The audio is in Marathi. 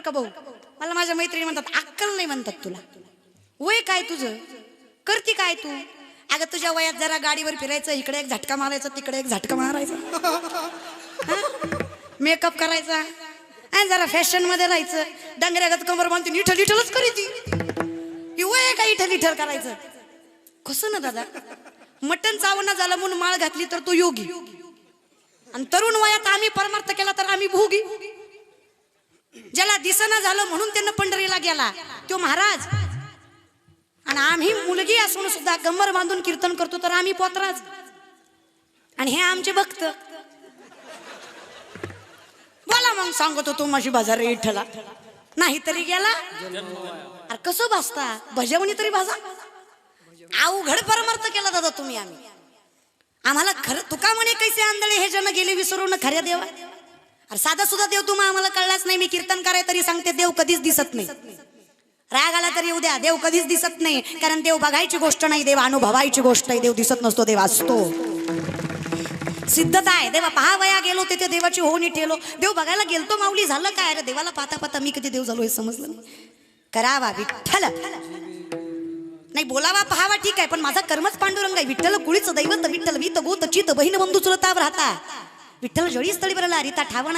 का भाऊ, मला माझ्या मैत्रिणी म्हणतात अक्कल नाही म्हणतात तुला. वय काय तुझं, करती काय तू? अगं तुझ्या वयात जरा गाडीवर फिरायचं, इकडे एक झटका मारायचा तिकडे एक झटका मारायचा, मेकअप करायचा आणि जरा फॅशन मध्ये राहायचं. डांगऱ्यागत कमर बांधून लिठल लिठलच करीती. वय काय इठल लिठल करायचं? कसं ना दादा, मटण चावणं झालं म्हणून माळ घातली तर तो योगी, आणि तरुण वयात आम्ही परमार्थ केला तर आम्ही भोगी. ज्याला दिसना झालं म्हणून त्यांना पंढरीला गेला तो महाराज, आणि आम्ही मुलगी असून सुद्धा गंबर बांधून कीर्तन करतो तर आम्ही पोतराज. आणि हे आमचे भक्त. बोला मग सांगतो तू माझी बाजार इठला नाही तरी गेला. अरे कसं भासता, भजवणी तरी भाजा. अवघड परमार्थ केला दादा तुम्ही. आम्हाला खरं तुका म्हणे कैसे आंधळे हे जण गेले विसरून खऱ्या देवा. अरे साधा सुद्धा देव तुम्हा आम्हाला कळलाच नाही. मी कीर्तन कराय तरी सांगते देव कधीच दिसत नाही. राग आला तरी येऊ द्या, देव कधीच दिसत नाही. कारण देव बघायची गोष्ट नाही, देव अनुभवायची गोष्ट आहे. देव दिसत नसतो, देव असतो. सिद्धता आहे. देवा पहावया गेलो तिथे देवाची होणी ठेलो. देव बघायला गेलतो माऊली झालं काय? अरे देवाला पाहता पाहता मी कधी देव झालो हे समजलं नाही. करावा विठ्ठल नाही, बोलावा पहावा ठीक आहे, पण माझा कर्मच पांडुरंग आहे. विठ्ठल कुळीच दैवत विठ्ठल वीत गोत चित बहीण बंधू चुलताव राहता. विठ्ठल जळी स्थळी बरला रिता ठावण